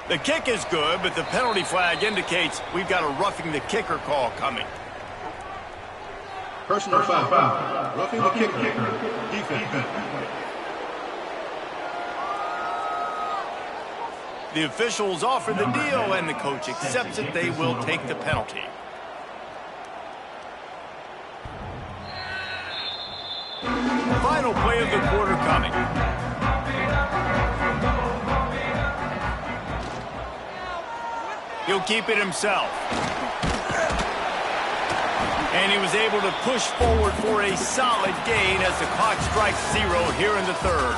A: The kick is good, but the penalty flag indicates we've got a roughing the kicker call coming.
E: Personal foul. Roughing the kicker. Defense.
A: The officials offer the deal, and the coach accepts it. They will take the penalty. Final play of the quarter coming. He'll keep it himself. And he was able to push forward for a solid gain as the clock strikes 0 here in the third.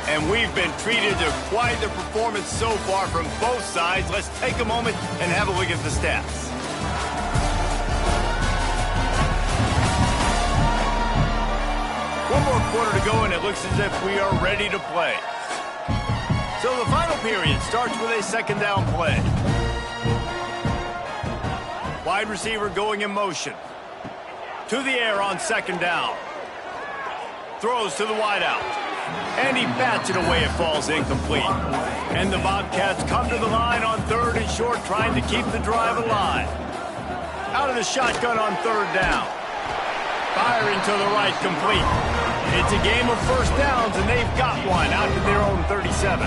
A: And we've been treated to quite the performance so far from both sides. Let's take a moment and have a look at the stats. One more quarter to go, and it looks as if we are ready to play. So the final period starts with a second down play. Wide receiver going in motion. To the air on second down. Throws to the wideout. And he bats it away. It falls incomplete. And the Bobcats come to the line on third and short, trying to keep the drive alive. Out of the shotgun on third down. Firing to the right, complete. It's a game of first downs, and they've got one out to their own 37.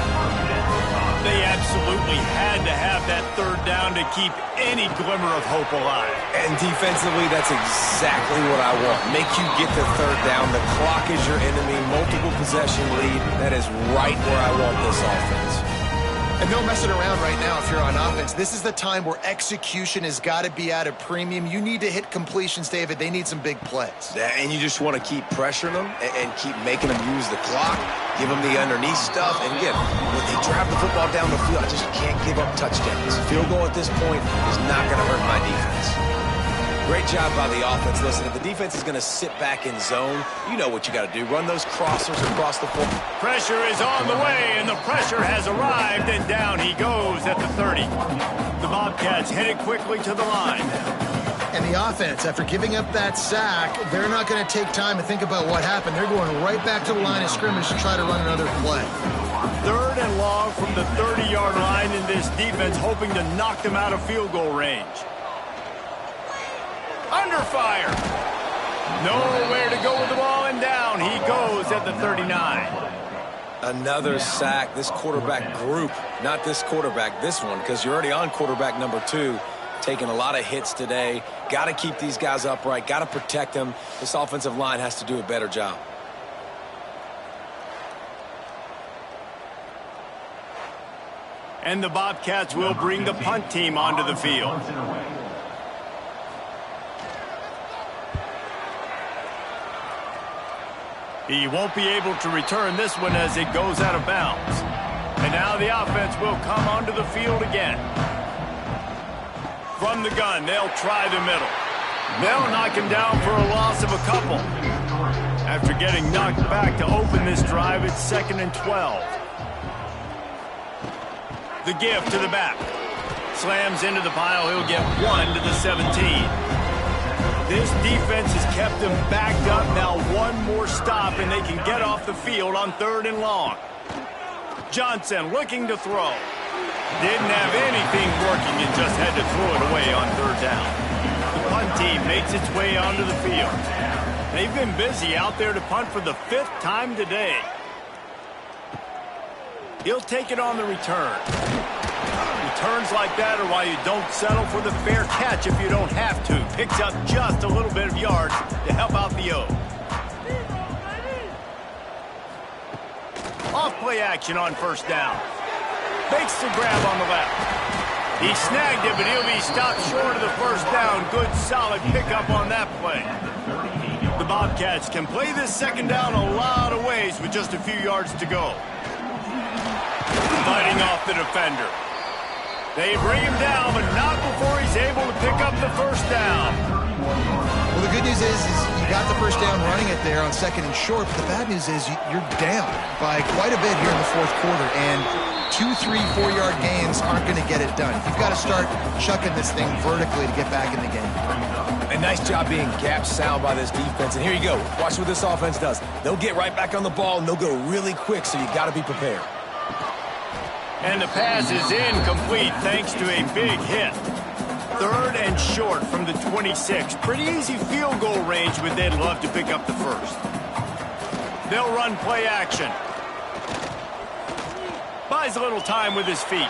A: They absolutely had to have that third down to keep any glimmer of hope alive.
B: And defensively, that's exactly what I want. Make you get the third down. The clock is your enemy. Multiple possession lead. That is right where I want this offense.
C: And no messing around right now if you're on offense. This is the time where execution has got to be at a premium. You need to hit completions, David. They need some big plays.
B: And you just want to keep pressuring them and keep making them use the clock, give them the underneath stuff. And again, when they drive the football down the field, I just can't give up touchdowns. Field goal at this point is not going to hurt my defense. Great job by the offense. Listen, if the defense is going to sit back in zone, you know what you got to do. Run those crossers across the floor.
A: Pressure is on the way, and the pressure has arrived, and down he goes at the 30. The Bobcats headed quickly to the line.
C: And the offense, after giving up that sack, they're not going to take time to think about what happened. They're going right back to the line of scrimmage to try to run another play.
A: Third and long from the 30-yard line in this defense, hoping to knock them out of field goal range. Under fire. Nowhere to go with the ball, and down he goes at the 39.
B: Another sack. This quarterback group, not this quarterback, this one, because you're already on quarterback number 2. Taking a lot of hits today. Got to keep these guys upright. Got to protect them. This offensive line has to do a better job.
A: And the Bobcats will bring the punt team onto the field. He won't be able to return this one as it goes out of bounds. And now the offense will come onto the field again. From the gun, they'll try the middle. They'll knock him down for a loss of a couple. After getting knocked back to open this drive, it's 2nd and 12. The give to the back. Slams into the pile. He'll get 1 to the 17. This defense has kept them backed up. Now one more stop, and they can get off the field on 3rd and long. Johnson looking to throw. Didn't have anything working and just had to throw it away on 3rd down. The punt team makes its way onto the field. They've been busy out there to punt for the 5th time today. He'll take it on the return. Returns like that are why you don't settle for the fair catch if you don't have to. Picks up just a little bit of yards to help out the O. Off play action on 1st down. Fakes the grab on the left. He snagged it, but he'll be stopped short of the 1st down. Good, solid pickup on that play. The Bobcats can play this 2nd down a lot of ways with just a few yards to go. Fighting off the defender. They bring him down, but not before he's able to pick up the 1st down.
C: Well, the good news is you got the 1st down running it there on 2nd and short, but the bad news is you're down by quite a bit here in the 4th quarter, and 2, 3, 4-yard gains aren't going to get it done. You've got to start chucking this thing vertically to get back in the game.
B: And nice job being gap sound by this defense. And here you go. Watch what this offense does. They'll get right back on the ball, and they'll go really quick, so you got to be prepared.
A: And the pass is incomplete thanks to a big hit. 3rd and short from the 26. Pretty easy field goal range, but they'd love to pick up the first. They'll run play action. Buys a little time with his feet.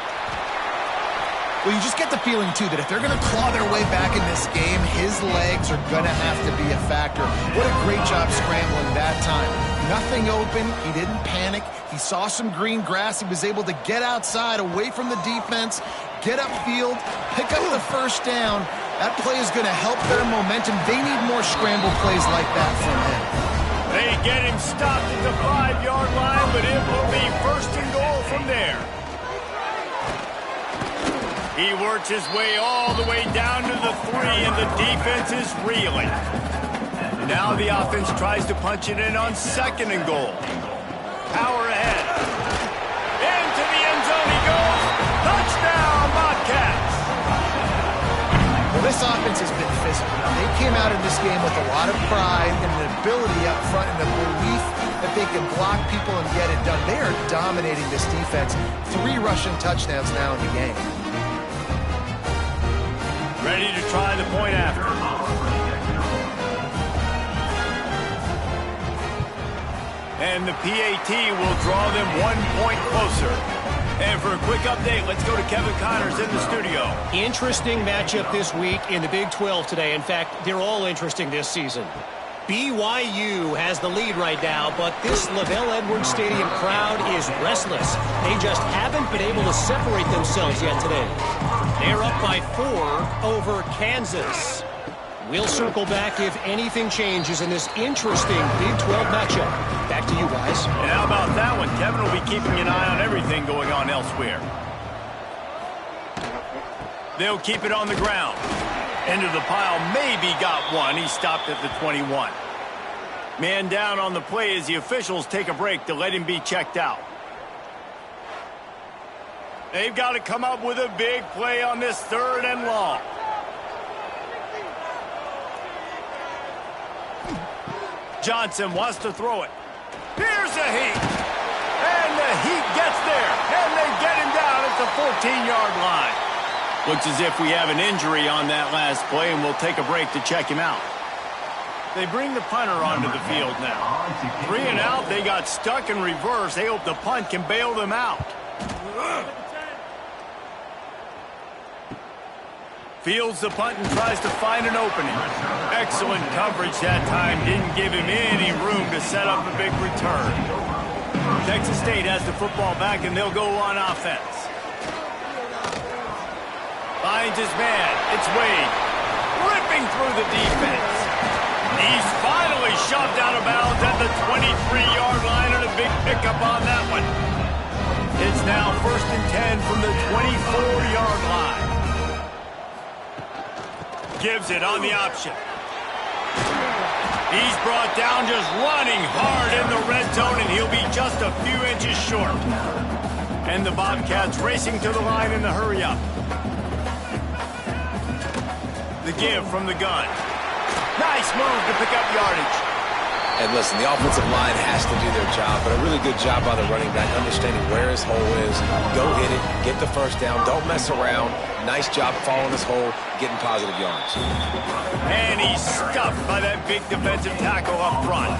C: Well, you just get the feeling, too, that if they're going to claw their way back in this game, his legs are going to have to be a factor. What a great job scrambling that time. Nothing open. He didn't panic. He saw some green grass. He was able to get outside, away from the defense, get upfield, pick up the first down. That play is going to help their momentum. They need more scramble plays like that from him.
A: They get him stopped at the 5-yard line, but it will be 1st and goal from there. He works his way all the way down to the 3, and the defense is reeling. Now the offense tries to punch it in on 2nd and goal. Power ahead. Into the end zone he goes. Touchdown, Bobcats!
C: Well, this offense has been physical. They came out in this game with a lot of pride and an ability up front and the belief that they can block people and get it done. They are dominating this defense. 3 rushing touchdowns now in the game.
A: Ready to try the point after. And the PAT will draw them 1 point closer. And for a quick update, let's go to Kevin Connors in the studio.
D: Interesting matchup this week in the Big 12 today. In fact, they're all interesting this season. BYU has the lead right now, but this LaVell Edwards Stadium crowd is restless. They just haven't been able to separate themselves yet today. They're up by 4 over Kansas. We'll circle back if anything changes in this interesting Big 12 matchup. Back to you guys.
A: And how about that one? Kevin will be keeping an eye on everything going on elsewhere. They'll keep it on the ground. Into the pile, maybe got one. He stopped at the 21. Man down on the play as the officials take a break to let him be checked out. They've got to come up with a big play on this 3rd and long. Johnson wants to throw it. Here's the Heat. And the Heat gets there. And they get him down at the 14-yard line. Looks as if we have an injury on that last play, and we'll take a break to check him out. They bring the punter onto the field now. 3 and out, they got stuck in reverse. They hope the punt can bail them out. Fields the punt and tries to find an opening. Excellent coverage that time. Didn't give him any room to set up a big return. Texas State has the football back, and they'll go on offense. Finds his man. It's Wade. Ripping through the defense. He's finally shoved out of bounds at the 23-yard line, and a big pickup on that one. It's now 1st and 10 from the 24-yard line. Gives it on the option. He's brought down just running hard in the red zone, and he'll be just a few inches short. And the Bobcats racing to the line in the hurry-up. The give from the gun. Nice move to pick up yardage.
B: And listen, the offensive line has to do their job, but a really good job by the running back, understanding where his hole is. Go hit it, get the first down, don't mess around. Nice job following his hole, getting positive yards.
A: And he's stuffed by that big defensive tackle up front.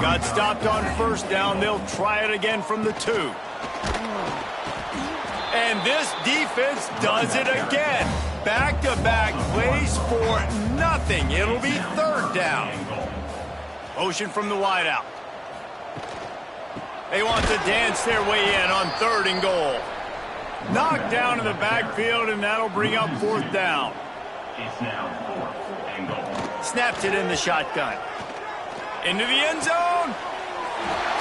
A: Got stopped on 1st down. They'll try it again from the 2. And this defense does it again. Back-to-back plays for nothing. It'll be 3rd down. Motion from the wideout. They want to dance their way in on 3rd and goal. Knocked down in the backfield, and that'll bring up 4th down.
E: It's now 4th and goal.
A: Snaps it in the shotgun. Into the end zone.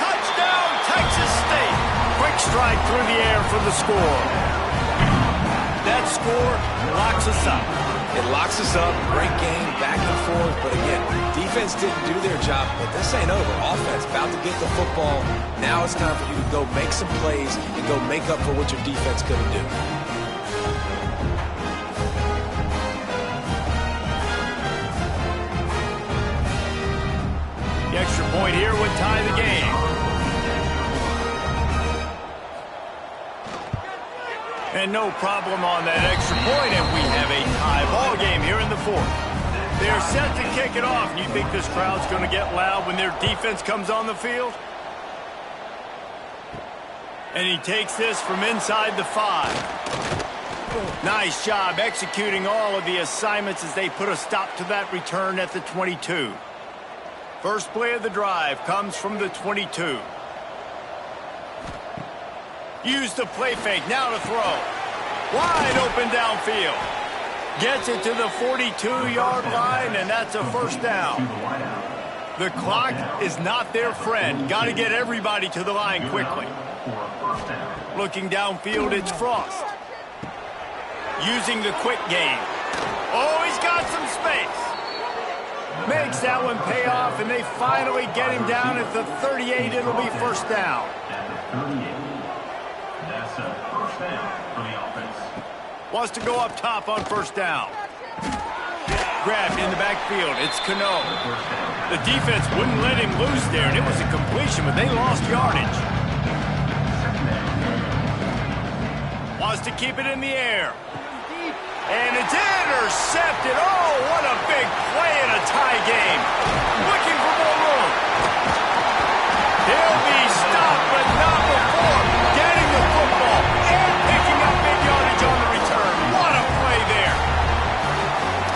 A: Touchdown, Texas State. Quick strike through the air for the score. That score locks us up.
B: It locks us up. Great game, back and forth. But again, defense didn't do their job. But this ain't over. Offense about to get the football. Now it's time for you to go make some plays and go make up for what your defense couldn't do.
A: The extra point here would tie the game. And no problem on that extra point, and we have a tie ball game here in the fourth. They're set to kick it off. You think this crowd's going to get loud when their defense comes on the field? And he takes this from inside the 5. Nice job executing all of the assignments as they put a stop to that return at the 22. First play of the drive comes from the 22. Use the play fake, now to throw. Wide open downfield. Gets it to the 42-yard line, and that's a first down. The clock is not their friend. Got to get everybody to the line quickly. Looking downfield, it's Frost. Using the quick game. Oh, he's got some space. Makes that one pay off, and they finally get him down at the 38. It'll be first down.
E: That's a first down for the offense.
A: Wants to go up top on first down. Grabbed in the backfield. It's Cano. The defense wouldn't let him loose there, and it was a completion, but they lost yardage. Wants to keep it in the air. And it's intercepted. Oh, what a big play in a tie game. Looking for more room. He'll be stopped, but not before getting the football and picking up big yardage on the return. What a play there.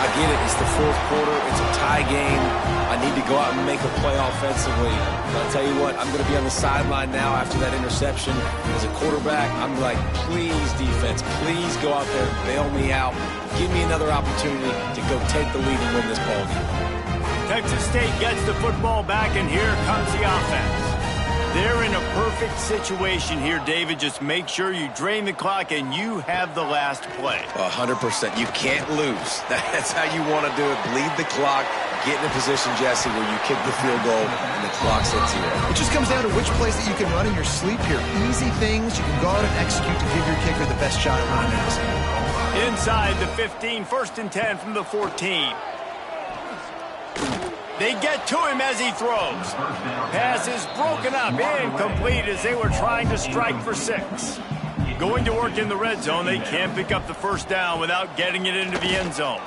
B: I get it. It's the fourth quarter. It's a tie game. I need to go out and make a play offensively. But I'll tell you what, I'm going to be on the sideline now after that interception. As a quarterback, I'm like, please, defense, please go out there and bail me out. Give me another opportunity to go take the lead and win this ball game.
A: Texas State gets the football back, and here comes the offense. They're in a perfect situation here, David. Just make sure you drain the clock and you have the last play.
B: 100%. You can't lose. That's how you want to do it. Bleed the clock. Get in a position, Jesse, where you kick the field goal and the clock's at 0.
C: It just comes down to which plays that you can run in your sleep here. Easy things you can go out and execute to give your kicker the best shot at running this.
A: Inside the 15, first and 10 from the 14. They get to him as he throws. Pass is broken up, incomplete as they were trying to strike for 6. Going to work in the red zone, they can't pick up the first down without getting it into the end zone.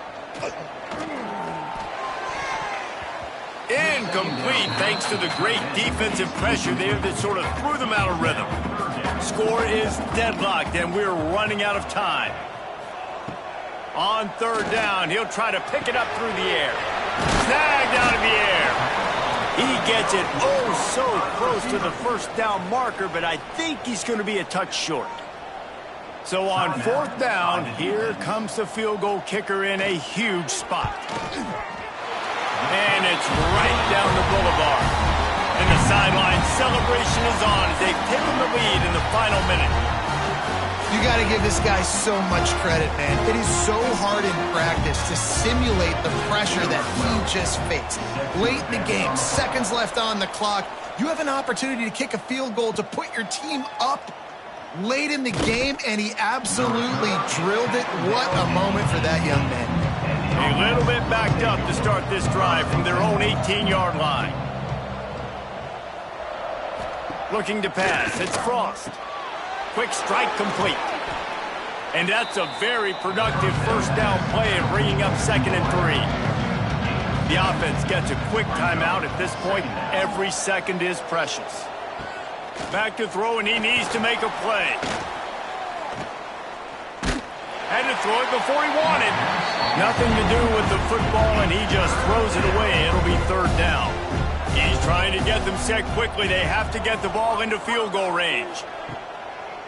A: Incomplete thanks to the great defensive pressure there that sort of threw them out of rhythm. Score is deadlocked, and we're running out of time. On third down, he'll try to pick it up through the air. Snagged out of the air. He gets it oh so close to the first down marker, but I think he's going to be a touch short. So on fourth down, here comes the field goal kicker in a huge spot. And it's right down the boulevard. And the sideline celebration is on as they've taken the lead in the final minute.
C: You got to give this guy so much credit, man. It is so hard in practice to simulate the pressure that he just faced. Late in the game, seconds left on the clock, you have an opportunity to kick a field goal to put your team up late in the game, and he absolutely drilled it. What a moment for that young man.
A: A little bit backed up to start this drive from their own 18-yard line. Looking to pass, it's Frost. Quick strike complete. And that's a very productive first down play and bringing up 2nd and 3. The offense gets a quick timeout at this point. Every second is precious. Back to throw, and he needs to make a play. Had to throw it before he wanted. Nothing to do with the football, and he just throws it away. It'll be third down. He's trying to get them set quickly. They have to get the ball into field goal range.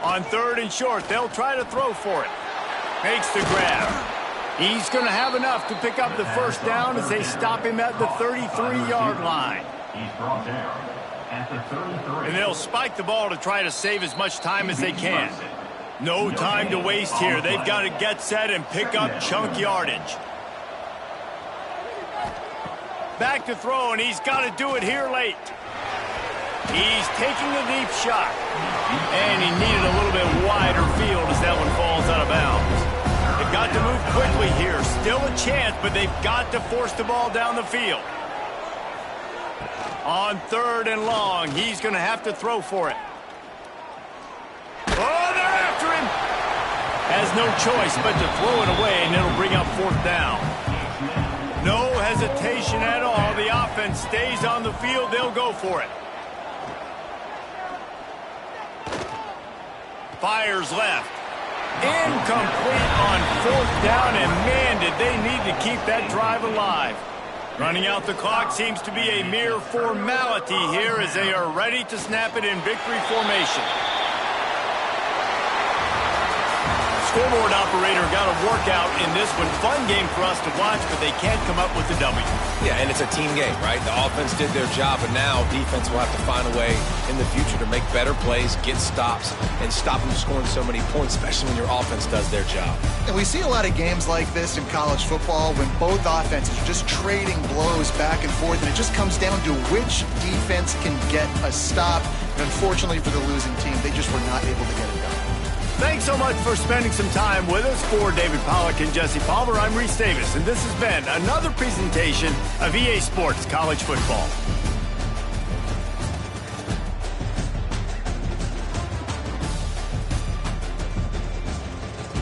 A: On third and short, they'll try to throw for it. Makes the grab. He's going to have enough to pick up the first down as they stop him at the 33-yard line.
E: He's brought down at the 33.
A: And they'll spike the ball to try to save as much time as they can. No time to waste here. They've got to get set and pick up chunk yardage. Back to throw, and he's got to do it here late. He's taking a deep shot. And he needed a little bit wider field as that one falls out of bounds. They've got to move quickly here. Still a chance, but they've got to force the ball down the field. On third and long, he's going to have to throw for it. Oh, they're after him. has no choice but to throw it away, and it'll bring up 4th down. No hesitation at all. The offense stays on the field. They'll go for it. Fires left. Incomplete on 4th down, and man, did they need to keep that drive alive. Running out the clock seems to be a mere formality here as they are ready to snap it in victory formation. Scoreboard operator got a workout in this one. Fun game for us to watch, but they can't come up with the W.
B: Yeah, and it's a team game, right? The offense did their job, but now defense will have to find a way in the future to make better plays, get stops, and stop them scoring so many points, especially when your offense does their job.
C: And we see a lot of games like this in college football when both offenses are just trading blows back and forth, and it just comes down to which defense can get a stop. And unfortunately for the losing team, they just were not able to get it done.
A: Thanks so much for spending some time with us. For David Pollack and Jesse Palmer, I'm Reese Davis, and this has been another presentation of EA Sports College Football.